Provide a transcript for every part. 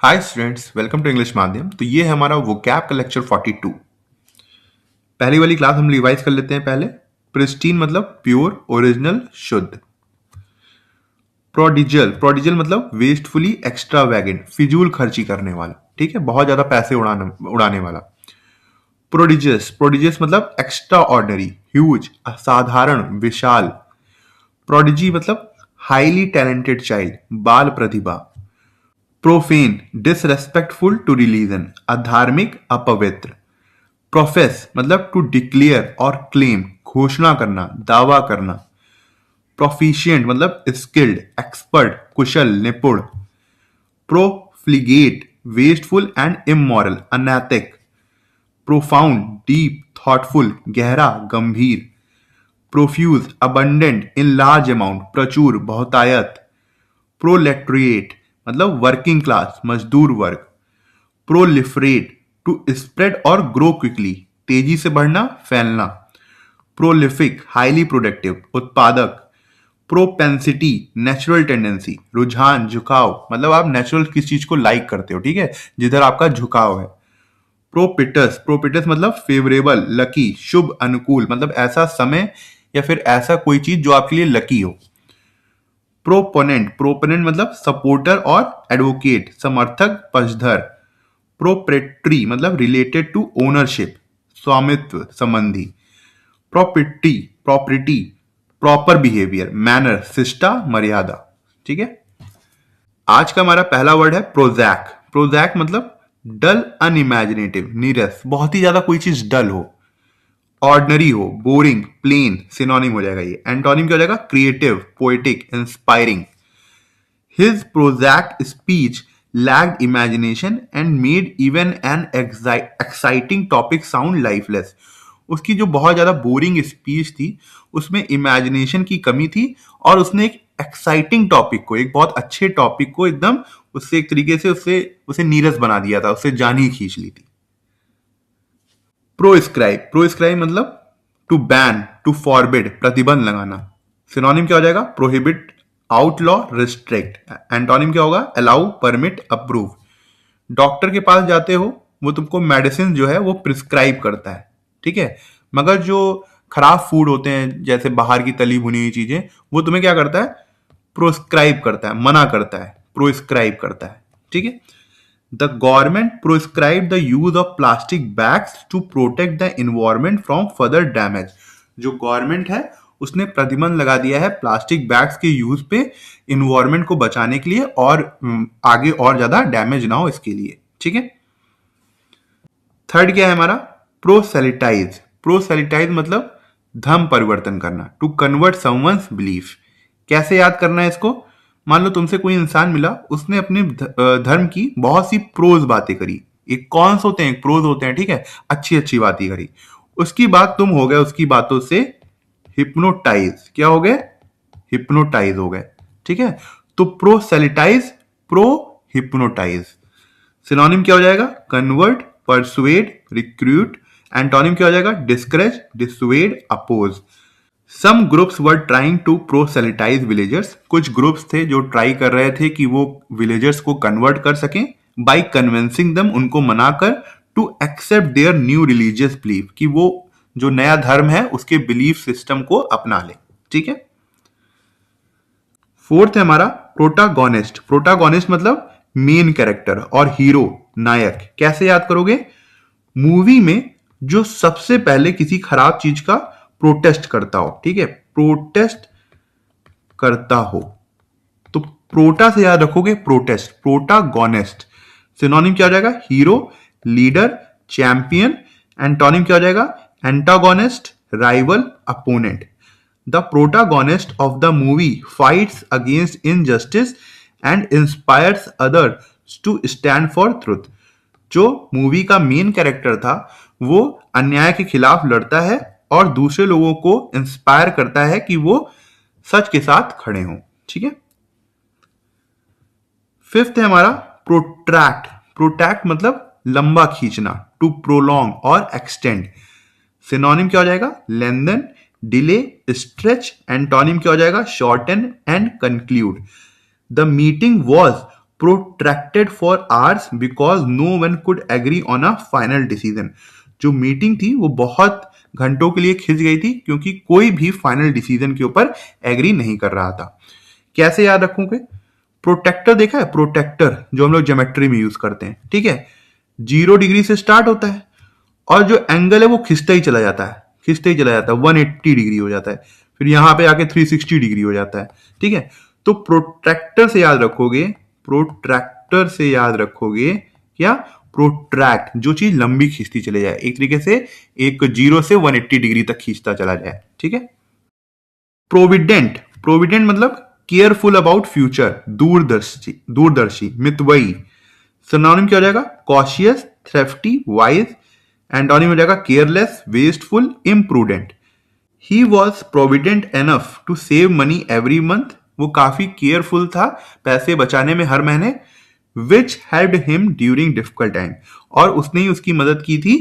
Hi students, welcome to English Madhyam. तो ये है हमारा वोकैब का लेक्चर 42। पहली वाली क्लास हम रिवाइज कर लेते हैं पहले। प्रिस्टीन मतलब प्योर, ओरिजिनल, शुद्ध। प्रोडिजल, प्रोडिजल मतलब वेस्टफुली एक्स्ट्रावैगेंट, फिजूल खर्ची करने वाला, ठीक है, बहुत ज्यादा पैसे उड़ाने वाला। प्रोडिजियस, प्रोडिजियस मतलब एक्स्ट्रा ऑर्डिनरी, ह्यूज, असाधारण, विशाल। प्रोडिजी मतलब हाईली टैलेंटेड चाइल्ड, बाल प्रतिभा। प्रोफेन, डिसरेस्पेक्टफुल टू रिलीजन, अधार्मिक, अपवित्र। प्रोफेस मतलब टू डिक्लेयर और क्लेम, घोषणा करना, दावा करना। प्रोफिशिएंट मतलब स्किल्ड, एक्सपर्ट, कुशल, निपुण। प्रोफ्लिगेट, वेस्टफुल एंड इमोरल, अनैतिक। प्रोफाउंड, डीप, थॉटफुल, गहरा, गंभीर। Profuse, abundant, in large amount, प्रचुर, बहुतायत। प्रोलेटरिएट मतलब वर्किंग क्लास, मजदूर वर्ग। प्रोलिफरेट, टू स्प्रेड और ग्रो क्विकली, तेजी से बढ़ना, फैलना। प्रोलिफिक, हाईली प्रोडक्टिव, उत्पादक। प्रोपेंसिटी, नेचुरल टेंडेंसी, रुझान, झुकाव, मतलब आप नेचुरल किस चीज को लाइक करते हो, ठीक है, जिधर आपका झुकाव है। प्रोपिटस, प्रोपिटस मतलब फेवरेबल, लकी, शुभ, अनुकूल, मतलब ऐसा समय या फिर ऐसा कोई चीज जो आपके लिए लकी हो। प्रोपोनेंट, प्रोपोनेंट मतलब सपोर्टर और एडवोकेट, समर्थक, पक्षधर। प्रोप्रेटरी मतलब रिलेटेड टू ओनरशिप, स्वामित्व संबंधी। Property, property, proper behaviour, manner, शिष्टा, मर्यादा, ठीक है। आज का हमारा पहला वर्ड है प्रोजैक। प्रोजैक मतलब डल, अनइमेजिनेटिव, नीरस, बहुत ही ज्यादा कोई चीज डल हो। ऑर्डिनरी हो, बोरिंग, प्लेन, सिनोनिम हो जाएगा ये। एंटोनिम क्या हो जाएगा? Creative, poetic, inspiring. His Prozac speech lacked imagination and made even an exciting topic sound lifeless. उसकी जो बहुत ज्यादा बोरिंग स्पीच थी उसमें इमेजिनेशन की कमी थी और उसने एक एक्साइटिंग टॉपिक को, एक बहुत अच्छे टॉपिक को एकदम उससे एक तरीके से उससे उसे नीरस बना दिया था, उससे जान ही खींच ली थी। प्रोस्क्राइब, प्रोस्क्राइब मतलब टू बैन, टू फॉरबिड, प्रतिबंध लगाना। सिनोनिम क्या हो जाएगा? Prohibit, outlaw, restrict. एंटोनिम क्या होगा? Allow, permit, approve. डॉक्टर के पास जाते हो, वो तुमको मेडिसिन जो है वो प्रिस्क्राइब करता है, ठीक है, मगर जो खराब फूड होते हैं जैसे बाहर की तली भुनी हुई चीजें, वो तुम्हें क्या करता है? प्रोस्क्राइब करता है, मना करता है, प्रोस्क्राइब करता है, ठीक है। The government prescribed the use of plastic bags to protect the environment from further damage. जो गवर्नमेंट है उसने प्रतिबंध लगा दिया है प्लास्टिक बैग्स के यूज पे, इन्वायरमेंट को बचाने के लिए और आगे और ज्यादा डैमेज ना हो इसके लिए, ठीक है। थर्ड क्या है हमारा? प्रोसेलिटाइज। प्रोसेलिटाइज मतलब धर्म परिवर्तन करना, टू कन्वर्ट समवंस बिलीफ। कैसे याद करना है इसको? मान लो तुमसे कोई इंसान मिला, उसने अपने धर्म की बहुत सी प्रोज बातें करी, एक कॉन्स होते हैं, एक प्रोज होते हैं, ठीक है, अच्छी अच्छी बातें करी, उसकी बाद तुम हो गए उसकी बातों से हिप्नोटाइज। क्या हो गए? हिप्नोटाइज हो गए, ठीक है। तो प्रोसेलिटाइज, प्रो हिप्नोटाइज। सिनोनिम क्या हो जाएगा? Convert, persuade, recruit. एंटोनिम क्या हो जाएगा? Discourage, dissuade, oppose. Some groups were trying to proselytise villagers. कुछ ग्रुप्स थे जो ट्राई कर रहे थे कि वो विलेजर्स को कन्वर्ट कर सकें बाई कन्विंसिंग दम, उनको मनाकर, to accept their new religious belief, कि वो जो नया धर्म है उसके बिलीफ सिस्टम को अपना ले, ठीक है। फोर्थ है हमारा प्रोटागोनिस्ट। प्रोटागोनिस्ट मतलब मेन कैरेक्टर और हीरो, नायक। कैसे याद करोगे? मूवी में जो सबसे पहले किसी खराब चीज का प्रोटेस्ट करता हो, ठीक है, प्रोटेस्ट करता हो, तो प्रोटा से याद रखोगे प्रोटेस्ट, प्रोटागोनिस्ट। सिनोनिम क्या हो जाएगा? Hero, leader, champion. एंटोनिम क्या हो जाएगा? Antagonist, rival, opponent. The protagonist of the movie fights against injustice and inspires others to stand for truth. जो मूवी का मेन कैरेक्टर था वो अन्याय के खिलाफ लड़ता है और दूसरे लोगों को इंस्पायर करता है कि वो सच के साथ खड़े हों, ठीक है। फिफ्थ है हमारा प्रोट्रैक्ट। प्रोट्रैक्ट मतलब लंबा खींचना, टू प्रोलॉन्ग और एक्सटेंड। सिनोनिम क्या हो जाएगा? Lengthen, delay, stretch. एंटोनिम क्या हो जाएगा? Shorten and conclude. The meeting was protracted for hours because no one could agree on a final decision. जो मीटिंग थी वो बहुत घंटों के लिए खिंच गई थी क्योंकि कोई भी फाइनल डिसीजन के ऊपर एग्री नहीं कर रहा था। कैसे याद रखोगे? प्रोटेक्टर देखा है? प्रोटेक्टर जो हम लोग ज्योमेट्री में यूज करते हैं, ठीक है, 0 डिग्री से स्टार्ट होता है और जो एंगल है वो खिंचता ही चला जाता है, खिंचता ही चला जाता है, 180 डिग्री हो जाता है, फिर यहां पे आके 360 डिग्री हो जाता है, ठीक है। तो प्रोट्रैक्टर से याद रखोगे, प्रोट्रैक्टर से याद रखोगे क्या? प्रोट्रैक्ट, जो चीज लंबी खींचती चले जाए, एक तरीके से एक 0 से 180 डिग्री तक खींचता चला जाए, ठीक है। प्रोविडेंट, प्रोविडेंट मतलब केयरफुल अबाउट फ्यूचर, दूरदर्शी, दूरदर्शी, मितव्ययी। सिनोनिम क्या हो जाएगा? Cautious, थ्रेफ्टी, wise. एंटोनिम हो जाएगा careless, wasteful, imprudent. He was provident enough to save money every month, वो काफी केयरफुल था पैसे बचाने में हर महीने। Which help him during difficult time, और उसने ही उसकी मदद की थी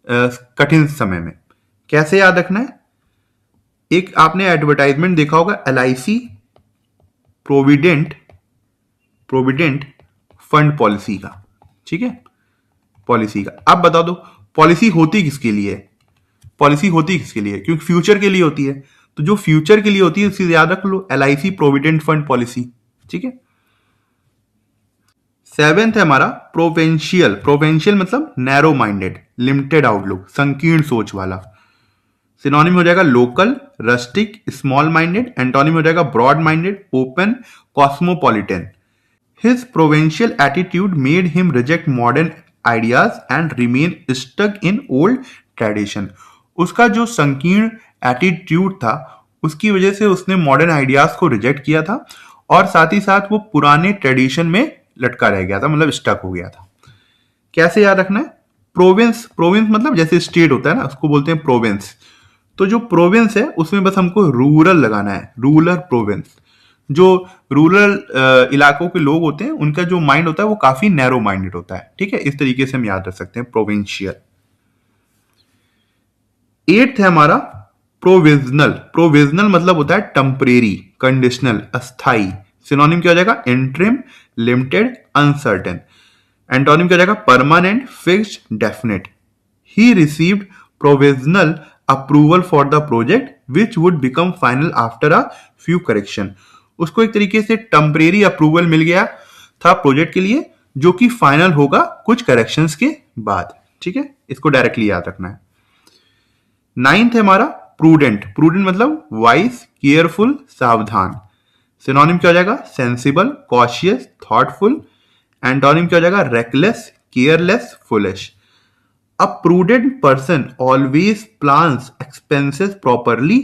कठिन समय में। कैसे याद रखना है? एक आपने एडवर्टाइजमेंट देखा होगा LIC provident, provident fund policy का, ठीक है, पॉलिसी का। अब बता दो पॉलिसी होती किसके लिए है? पॉलिसी होती किसके लिए है? क्योंकि फ्यूचर के लिए होती है, तो जो फ्यूचर के लिए होती है उसे याद रख लो, LIC प्रोविडेंट फंड पॉलिसी, ठीक है। 7th है हमारा प्रोवेंशियल, प्रोवेंशियल मतलब नैरो माइंडेड, लिमिटेड आउटलुक, संकीर्ण सोच वाला। सिनोनिम हो जाएगा local, rustic, small minded. Antonym हो जाएगा broad minded, open, cosmopolitan. His provincial attitude made him reject modern ideas and remain stuck in old tradition. उसका जो संकीर्ण एटीट्यूड था उसकी वजह से उसने मॉडर्न आइडियाज को रिजेक्ट किया था और साथ ही साथ वो पुराने ट्रेडिशन में लटका रह गया था, मतलब स्टक हो गया था। कैसे याद रखना है? प्रोविंस, प्रोविंस मतलब जैसे स्टेट होता है ना, उसको बोलते हैं प्रोविंस। तो जो प्रोविंस है उसमें बस हमको रूरल लगाना है, रूरल प्रोविंस। जो रूरल इलाकों के लोग होते हैं उनका जो माइंड होता है वो काफी नैरो माइंडेड होता है, ठीक है। इस तरीके से हम याद रख सकते हैं प्रोविंशियल। 8th है हमारा प्रोविजनल, प्रोविजनल मतलब होता है टेम्परेरी, कंडीशनल, अस्थाई। सिनोनिम क्या हो जाएगा? Interim, limited, uncertain. एंटोनिम क्या हो जाएगा? Permanent, fixed, definite. He received provisional approval for the project which would become final after a few correction. उसको एक तरीके से टेम्परेरी अप्रूवल मिल गया था प्रोजेक्ट के लिए जो कि फाइनल होगा कुछ करेक्शंस के बाद, ठीक है। इसको डायरेक्टली याद रखना है। 9th है हमारा प्रूडेंट, प्रूडेंट मतलब वाइज, केयरफुल, सावधान। सिनोनिम क्या हो जाएगा? Sensible, cautious, thoughtful. एंटोनिम क्या हो जाएगा? Reckless, careless, foolish. A prudent person always plans expenses properly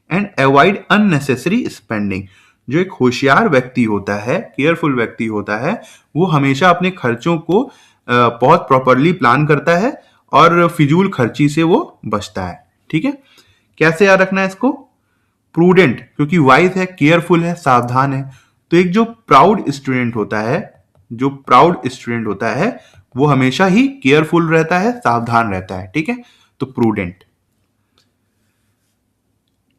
and avoid unnecessary spending. जो एक होशियार व्यक्ति होता है, केयरफुल व्यक्ति होता है, वो हमेशा अपने खर्चों को बहुत प्रॉपरली प्लान करता है और फिजूल खर्ची से वो बचता है, ठीक है। कैसे याद रखना है इसको? प्रूडेंट क्योंकि वाइज है, केयरफुल है, सावधान है। तो एक जो प्राउड स्टूडेंट होता है, जो प्राउड स्टूडेंट होता है वो हमेशा ही केयरफुल रहता है, सावधान रहता है, ठीक है। तो प्रूडेंट।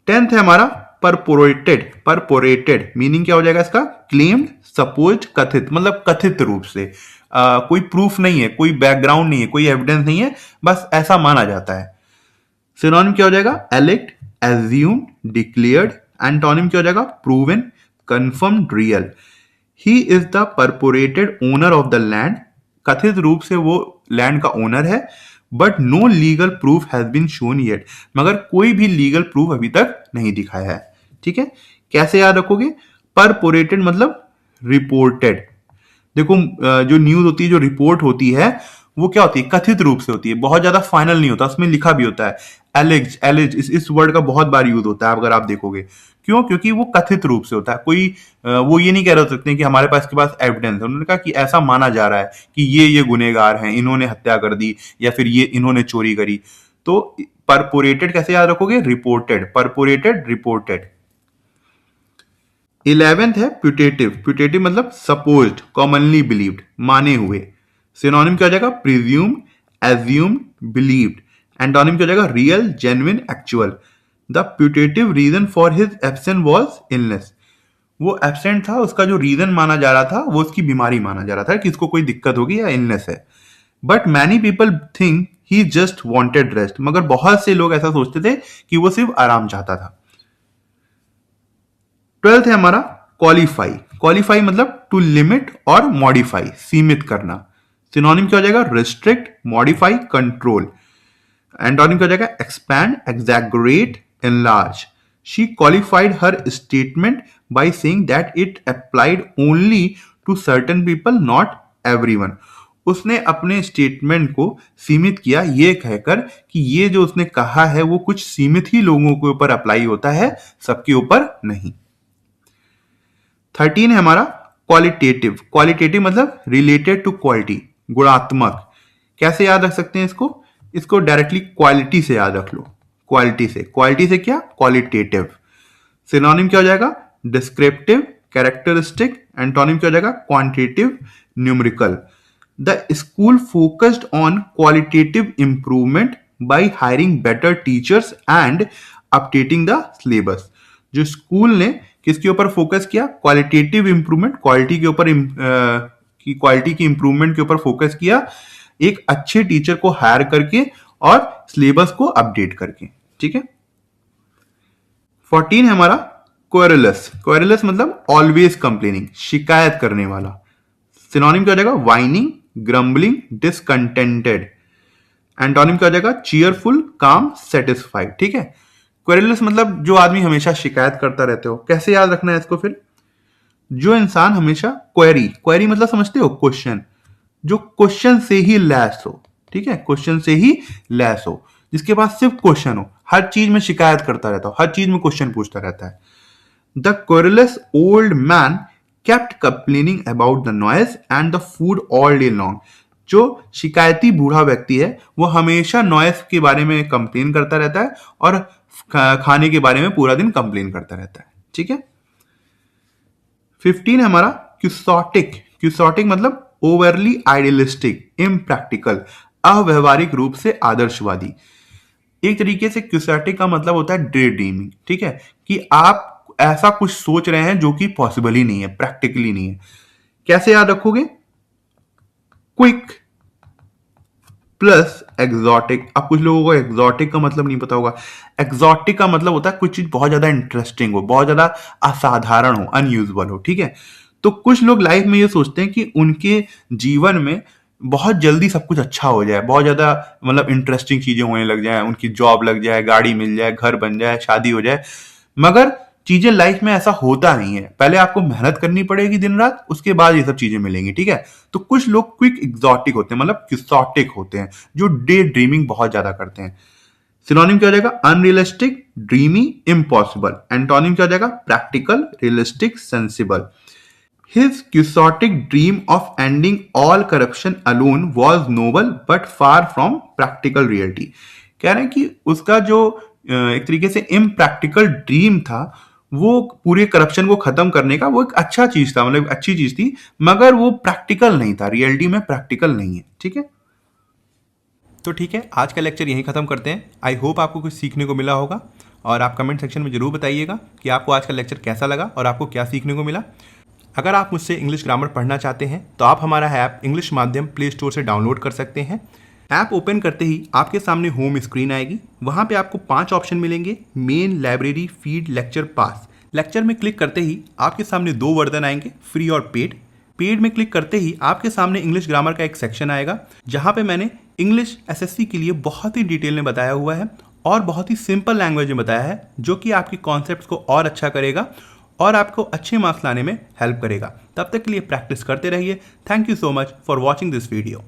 10th है हमारा परपोरेटेड, परपोरेटेड मीनिंग क्या हो जाएगा इसका? क्लेम्ड, सपोज, कथित, मतलब कथित रूप से। कोई प्रूफ नहीं है, कोई बैकग्राउंड नहीं है, कोई एविडेंस नहीं है, बस ऐसा माना जाता है। सिनोनिम क्या हो जाएगा? Elect, assumed, declared. एंटोनिम क्या हो जाएगा? Proven, confirmed, real. He is the purported owner of the land, कथित रूप से वो लैंड का ओनर है, but no legal proof has been shown yet, मगर कोई भी लीगल प्रूफ अभी तक नहीं दिखाया है, ठीक है। कैसे याद रखोगे? परपोरेटेड मतलब रिपोर्टेड। देखो जो न्यूज होती है, जो रिपोर्ट होती है वो क्या होती है? कथित रूप से होती है, बहुत ज्यादा फाइनल नहीं होता, उसमें लिखा भी होता है। एलिज, एलिज इस वर्ड का बहुत बार यूज होता है अगर आप देखोगे। क्यों? क्योंकि वो कथित रूप से होता है। कोई वो ये नहीं कह रहे हो सकते कि हमारे पास के पास एविडेंस है, उन्होंने कहा कि ऐसा माना जा रहा है कि ये गुनेगार हैं, इन्होंने हत्या कर दी या फिर ये इन्होंने चोरी करी। तो परपोरेटेड कैसे याद रखोगे? Reported, परपोरेटेड, reported. 11th है प्यूटेटिव, प्यूटेटिव मतलब सपोज्ड, कॉमनली बिलीव्ड, माने हुए। सिनोनिम क्या हो जाएगा? Presume, assume, believed. एंटोनिम क्या हो जाएगा? Real, genuine, actual. The putative reason for his absence was illness. वो एब्सेंट था, उसका जो रीजन माना जा रहा था वो उसकी बीमारी माना जा रहा था कि इसको कोई दिक्कत होगी या इलनेस है। But many people think he just wanted rest, मगर बहुत से लोग ऐसा सोचते थे कि वो सिर्फ आराम चाहता था। 12th है हमारा क्वालिफाई। क्वालिफाई मतलब टू लिमिट और मॉडिफाई, सीमित करना। सिनोनिम क्या हो जाएगा? Restrict, modify, control. एंटोनिम क्या हो जाएगा? Expand, exaggerate, enlarge. She qualified her statement by saying that it applied only to certain people, not everyone. उसने अपने स्टेटमेंट को सीमित किया ये कहकर कि ये जो उसने कहा है वो कुछ सीमित ही लोगों के ऊपर अप्लाई होता है, सबके ऊपर नहीं। 13 है हमारा क्वालिटेटिव। क्वालिटेटिव मतलब रिलेटेड टू क्वालिटी, गुणात्मक। कैसे याद रख सकते हैं इसको? इसको डायरेक्टली क्वालिटी से याद रख लो। क्वालिटी से क्या? क्वालिटेटिव। सिनोनिम क्या हो जाएगा? Descriptive, characteristic. एंटोनिम क्या हो जाएगा? Quantitative, numerical. The school focused on qualitative improvement by hiring better teachers and updating the syllabus. जो स्कूल ने किसके ऊपर फोकस किया? क्वालिटेटिव इंप्रूवमेंट, क्वालिटी के ऊपर क्वालिटी की इंप्रूवमेंट के ऊपर फोकस किया, एक अच्छे टीचर को हायर करके और सिलेबस को अपडेट करके। ठीक है। 14 है हमारा क्वेरुलस। क्वेरुलस मतलब ऑलवेज कंप्लेनिंग, शिकायत करने वाला। सिनोनिम क्या हो जाएगा? Whining, grumbling, discontented. एंटोनिम क्या हो जाएगा? चीयरफुल, काम, सेटिस्फाइड। ठीक है। क्वेरुलस मतलब जो आदमी हमेशा शिकायत करता रहते हो। कैसे याद रखना है इसको फिर? जो इंसान हमेशा क्वेरी मतलब समझते हो? क्वेश्चन, जो क्वेश्चन से ही लैस हो। ठीक है, क्वेश्चन से ही लैस हो, जिसके पास सिर्फ क्वेश्चन हो, हर चीज में शिकायत करता रहता हो, हर चीज में क्वेश्चन पूछता रहता है। The querulous old man kept complaining about the noise and the food all day long. जो शिकायती बूढ़ा व्यक्ति है वो हमेशा नॉइज के बारे में कंप्लेन करता रहता है और खाने के बारे में पूरा दिन कंप्लेन करता रहता है। ठीक है। 15 हमारा क्यूसोटिक। क्यूसोटिक मतलब ओवरली आइडियलिस्टिक, इम्प्रैक्टिकल, अव्यवहारिक रूप से आदर्शवादी। एक तरीके से क्यूसोटिक का मतलब होता है डे ड्रीमिंग। ठीक है, कि आप ऐसा कुछ सोच रहे हैं जो कि पॉसिबल ही नहीं है, प्रैक्टिकली नहीं है। कैसे याद रखोगे? Quick plus exotic. अब कुछ लोगों को एग्जॉटिक का मतलब नहीं पता होगा। एग्जॉटिक का मतलब होता है कुछ चीज बहुत ज्यादा इंटरेस्टिंग हो, बहुत ज्यादा असाधारण हो, अनयूजुअल हो। ठीक है, तो कुछ लोग लाइफ में ये सोचते हैं कि उनके जीवन में बहुत जल्दी सब कुछ अच्छा हो जाए, बहुत ज्यादा मतलब इंटरेस्टिंग चीजें होने लग जाए, उनकी जॉब लग जाए, गाड़ी मिल जाए, घर बन जाए, शादी हो जाए। मगर चीजें लाइफ में ऐसा होता नहीं है। पहले आपको मेहनत करनी पड़ेगी दिन रात, उसके बाद ये सब चीजें मिलेंगी। ठीक है, तो कुछ लोग क्विक एग्जॉटिक होते हैं, मतलब क्यूसोटिक होते हैं, जो डे ड्रीमिंग बहुत ज्यादा करते हैं। सिनोनिम क्या हो जाएगा? Unrealistic, dreamy, impossible. एंटोनिम क्या हो जाएगा? Practical, realistic, sensible. His quixotic dream of ending all corruption alone was noble but far from practical reality. कह रहे हैं कि उसका जो एक तरीके से इम्प्रैक्टिकल ड्रीम था, वो पूरे करप्शन को खत्म करने का, वो एक अच्छा चीज था, मतलब अच्छी चीज थी, मगर वो प्रैक्टिकल नहीं था, रियलिटी में प्रैक्टिकल नहीं है। ठीक है, तो ठीक है, आज का लेक्चर यहीं खत्म करते हैं। आई होप आपको कुछ सीखने को मिला होगा और आप कमेंट सेक्शन में जरूर बताइएगा कि आपको आज का लेक्चर कैसा लगा और आपको क्या सीखने को मिला। अगर आप मुझसे इंग्लिश ग्रामर पढ़ना चाहते हैं तो आप हमारा ऐप इंग्लिश माध्यम प्ले स्टोर से डाउनलोड कर सकते हैं। ऐप ओपन करते ही आपके सामने होम स्क्रीन आएगी, वहाँ पे आपको 5 ऑप्शन मिलेंगे: मेन, लाइब्रेरी, फीड, लेक्चर, पास। लेक्चर में क्लिक करते ही आपके सामने 2 वर्जन आएंगे, फ्री और पेड। पेड में क्लिक करते ही आपके सामने इंग्लिश ग्रामर का एक सेक्शन आएगा, जहाँ पे मैंने इंग्लिश एसएससी के लिए बहुत ही डिटेल में बताया हुआ है और बहुत ही सिंपल लैंग्वेज में बताया है, जो कि आपके कॉन्सेप्ट्स को और अच्छा करेगा और आपको अच्छे मार्क्स लाने में हेल्प करेगा। तब तक के लिए प्रैक्टिस करते रहिए। Thank you so much for watching this video.